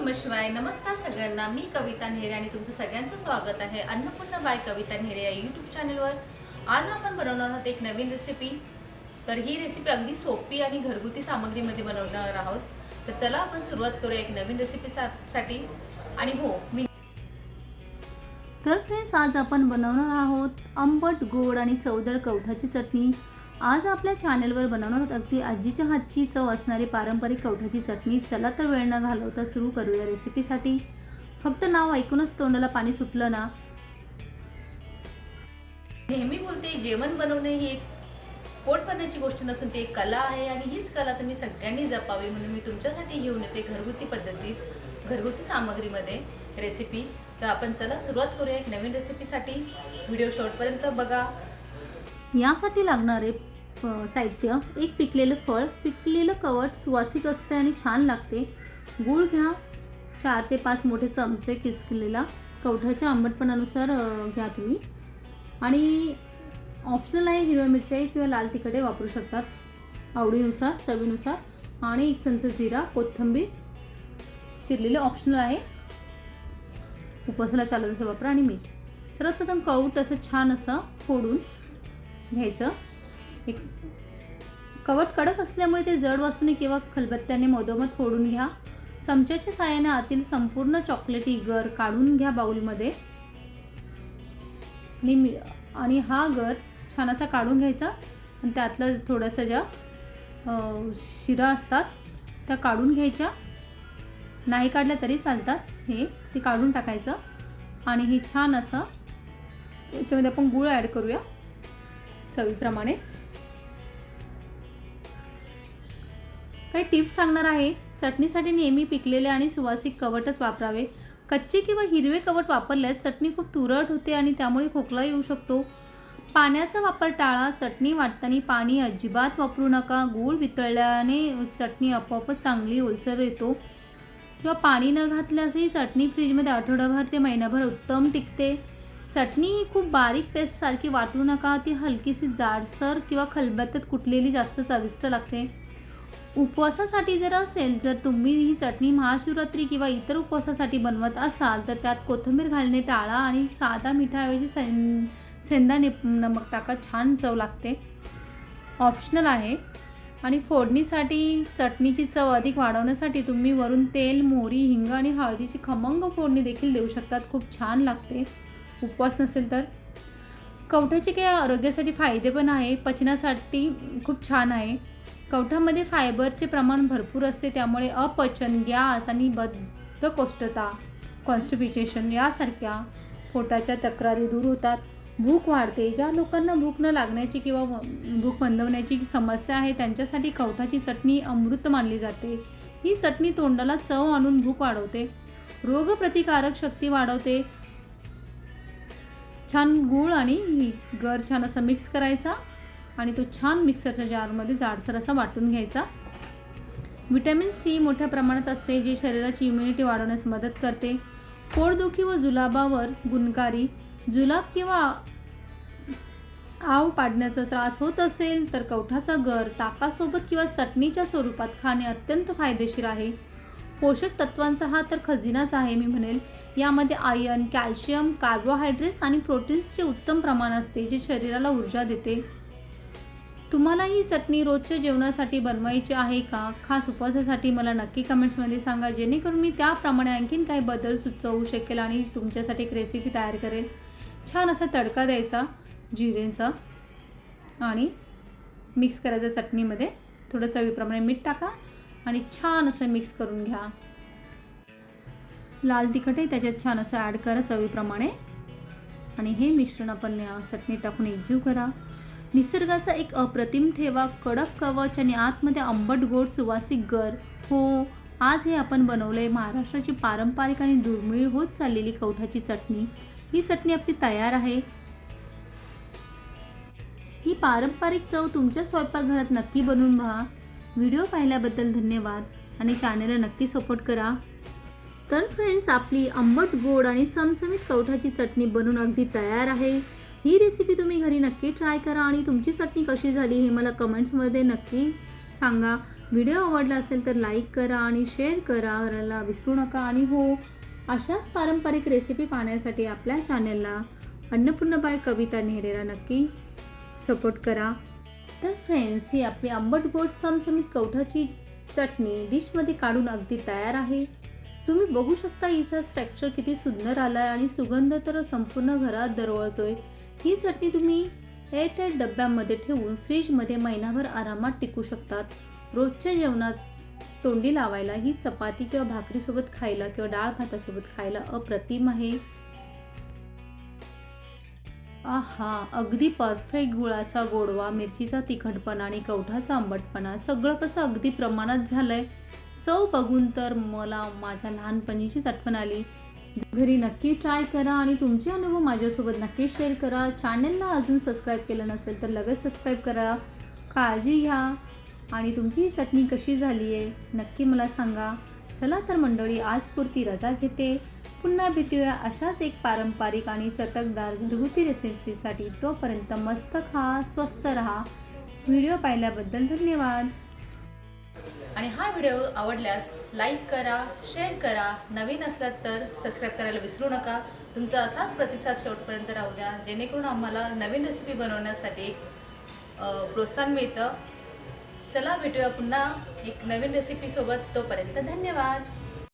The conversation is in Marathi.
नमः शिवाय. नमस्कार सगळ्यांना. मी कविता नेहरे आणि तुमचं सगळ्यांचं स्वागत आहे अन्नपूर्णा बाय कविता नेहरे या यूट्यूब चॅनलवर. आज आपण बनवणार आहोत एक नवीन रेसिपी. तर ही रेसिपी अगदी सोपी आणि घरगुती सामग्रीमध्ये बनवणार आहोत. तर चला आपण सुरुवात करूया एक नवीन रेसिपीसाठी. आणि हो, मी तर फ्रेंड्स, आज आपण बनवणार आहोत आंबट गोड आणि चवदार कवठाची चटणी. आज आपल्या चॅनलवर बनवणार आहोत अगदी आजीच्या हातची चव असणारी पारंपरिक कवठाची चटणी. चला तर वेळ न घालवता सुरू करूया रेसिपीसाठी. फक्त नाव ऐकूनच तोंडाला पाणी सुटलं ना. नेहमी बोलते, जेवण बनवणे ही एक पोट भरण्याची गोष्ट नसून ती एक कला आहे आणि हीच कला तुम्ही सगळ्यांनी जपावी म्हणून मी तुमच्यासाठी घेऊन येते घरगुती पद्धतीत, घरगुती सामग्रीमध्ये रेसिपी. तर आपण चला सुरुवात करूया एक नवीन रेसिपीसाठी. व्हिडिओ शेवटपर्यंत बघा. यासाठी लागणारे साहित्य: एक पिकलेलं फळ. पिकलेलं कवठ सुवासिक असते आणि छान लागते. गूळ घ्या 4 ते 5 मोठे चमचे किसलेला. कवठाच्या आंबटपणानुसार घ्या तुम्ही. आणि ऑप्शनल आहे, हिरव्या मिरच्या किंवा लाल तिखटे वापरू शकतात आवडीनुसार, चवीनुसार. आणि 1 चमचा जिरा, कोथिंबीर चिरलेले ऑप्शनल आहे, उपवासाला चालत असं वापरा. आणि मीठ. सर्वप्रथम कवठ असं छान असं फोडून घ्यायचं. एक कवठ कडक असल्यामुळे ते जड वस्तूने किंवा खलबत्त्याने मधोमध फोडून घ्या. चमच्याच्या साहाय्याने आतील संपूर्ण चॉकलेटी गर काढून घ्या बाउलमध्ये. आणि हा गर छान असा काढून घ्यायचा आणि त्यातलं थोडंसं ज्या शिरा असतात त्या काढून घ्यायच्या. नाही काढल्या तरी चालतात, ते काढून टाकायचं. आणि हे छान असं याच्यामध्ये आपण गूळ ॲड करूया चवीप्रमाणे. काही टिप्स सांगणार आहे. चटणीसाठी नेहमी पिकलेले आणि सुवासिक कवठच वापरावे. कच्चे किंवा हिरवे कवठ वापरल्यास चटणी खूप तुरट होते आणि त्यामुळे खोकला येऊ शकतो. पाण्याचा वापर टाळा. चटणी वाटताना पाणी अजिबात वापरू नका. गूळ वितळल्याने चटणी आपोआपच चांगली ओलसर येतो. किंवा पाणी न घातल्यासही चटणी फ्रीजमध्ये आठवडाभर ते महिनाभर उत्तम टिकते. चटणी ही खूप बारीक पेस्ट सारखी वाटू नका. ती हलकीशी जाडसर किंवा खलबत्त्यात कुटलेली जास्त चविष्ट लागते. उपवासासाठी जर असेल, जर तुम्ही ही चटणी महाशिवरात्री किंवा इतर उपवासासाठी बनवत असाल तर त्यात कोथिंबीर घालणे टाळा आणि साधा मिठाऐवजी सेंदा नमक टाका. छान चव लागते, ऑप्शनल आहे. आणि फोडणीसाठी चटणीची चव अधिक वाढवण्यासाठी तुम्ही वरून तेल, मोहरी, हिंग आणि हळदीची खमंग फोडणी देखील देऊ शकतात. खूप छान लागते उपवास नसेल तर. कवठाचे काही आरोग्यासाठी फायदे पण आहे. पचनासाठी खूप छान आहे. कवठामध्ये फायबरचे प्रमाण भरपूर असते, त्यामुळे अपचन, गॅस आणि बद्धकोष्ठता, कॉन्स्टिपेशन यासारख्या पोटाच्या तक्रारी दूर होतात. भूक वाढते. ज्या लोकांना भूक न लागण्याची किंवा भूक मंदवण्याची समस्या आहे त्यांच्यासाठी कवठाची चटणी अमृत मानली जाते. ही चटणी तोंडाला चव आणून भूक वाढवते, रोगप्रतिकारक शक्ती वाढवते. छान गूळ आणि गर छान असं मिक्स करायचा आणि तो छान मिक्सरच्या जारमध्ये जाडसर असा वाटून घ्यायचा. व्हिटॅमिन सी मोठ्या प्रमाणात असते, जे शरीराची इम्युनिटी वाढवण्यास मदत करते. पोटदुखी व जुलाबावर गुणकारी. जुलाब किंवा आव पाडण्याचा त्रास होत असेल तर कवठाचा गर ताकासोबत किंवा चटणीच्या स्वरूपात खाणे अत्यंत फायदेशीर आहे. पोषक तत्वांचा हा तर खजिनाच आहे मी म्हणेल. यामध्ये आयर्न, कॅल्शियम, कार्बोहायड्रेट्स आणि प्रोटीन्सचे उत्तम प्रमाण असते, जे शरीराला ऊर्जा देते. तुम्हाला ही चटणी रोजच्या जेवणासाठी बनवायची आहे का? खास उपवासासाठी मला नक्की कमेंट्समध्ये सांगा, जेणेकरून मी त्याप्रमाणे आणखीन काही बदल सुचवू शकेल आणि तुमच्यासाठी एक रेसिपी तयार करेल. छान असा तडका द्यायचा जिरेचा आणि मिक्स करायचं चटणीमध्ये. थोडं चवीप्रमाणे मीठ टाका आणि छान असं मिक्स करून घ्या. लाल तिखटही त्याच्यात छान असं ॲड करा चवीप्रमाणे. आणि हे मिश्रण आपण चटणी टाकून एकजीव करा. निसर्गाचा एक अप्रतिम ठेवा, कडक कवच आणि आतमध्ये आंबट गोड सुवासिक गर. हो, आज हे आपण बनवलंय महाराष्ट्राची पारंपरिक आणि दुर्मिळ होत चाललेली कवठाची चटणी. ही चटणी आपली तयार आहे. ही पारंपरिक चव तुमच्या स्वयंपाकघरात नक्की बनवून पहा. व्हिडिओ पाहिल्याबद्दल धन्यवाद आणि चॅनलला नक्की सपोर्ट करा. तर फ्रेंड्स, आपली आंबट गोड आणि चमचमीत कवठाची चटणी बनवून अगदी तयार आहे. ही रेसिपी तुम्ही घरी नक्की ट्राय करा आणि तुमची चटणी कशी झाली हे मला कमेंट्समध्ये नक्की सांगा. व्हिडिओ आवडला असेल तर लाईक करा आणि शेअर करायला विसरू नका. आणि हो, अशाच पारंपरिक रेसिपी पाहण्यासाठी आपल्या चॅनलला अन्नपूर्णा बाय कविता नेहरेला नक्की सपोर्ट करा. तर फ्रेंड्स, ही आपली आंबट गोड चमचमीत कवठाची चटणी डिशमध्ये काढून अगदी तयार आहे. तुम्ही बघू शकता हिचा स्ट्रक्चर किती सुंदर आला आहे आणि सुगंध तर संपूर्ण घरात दरवळतोय. ही चटणी तुम्ही एअरटाईट डब्यामध्ये ठेवून फ्रीजमध्ये महिनाभर आरामात टिकू शकतात. रोजच्या जेवणात तोंडी लावायला ही चपाती किंवा भाकरीसोबत खायला किंवा डाळ भातासोबत खायला अप्रतिम आहे. आहा, अगदी परफेक्ट. गुळाचा गोडवा, मिरचीचा तिखटपणा आणि कवठाचा आंबटपणा सगळं कसं अगदी प्रमाणात झालंय. चव बघून तर मला माझ्या लहानपणीचीच आठवण आली. घरी नक्की ट्राय करा आणि तुमचे अनुभव माझ्यासोबत नक्की शेअर करा. चॅनलला अजून सबस्क्राईब केलं नसेल तर लगेच सबस्क्राईब करा. काळजी घ्या आणि तुमची ही चटणी कशी झाली आहे नक्की मला सांगा. चला तर मंडळी, आजपुरती रजा घेते. पुन्हा भेटूया अशाच एक पारंपरिक आणि चटकदार घरगुती रेसिपीसाठी. तोपर्यंत मस्त खा, स्वस्त रहा. व्हिडिओ पाहिल्याबद्दल धन्यवाद. आणि हा व्हिडिओ आवडल्यास लाईक करा, शेअर करा. नवीन असलात तर सबस्क्राईब करायला विसरू नका. तुमचा असाच प्रतिसाद शेवटपर्यंत राहू द्या, जेणेकरून आम्हाला नवीन रेसिपी बनवण्यासाठी प्रोत्साहन मिळतं. चला भेटूया पुन्हा एक नवीन रेसिपीसोबत. तोपर्यंत धन्यवाद.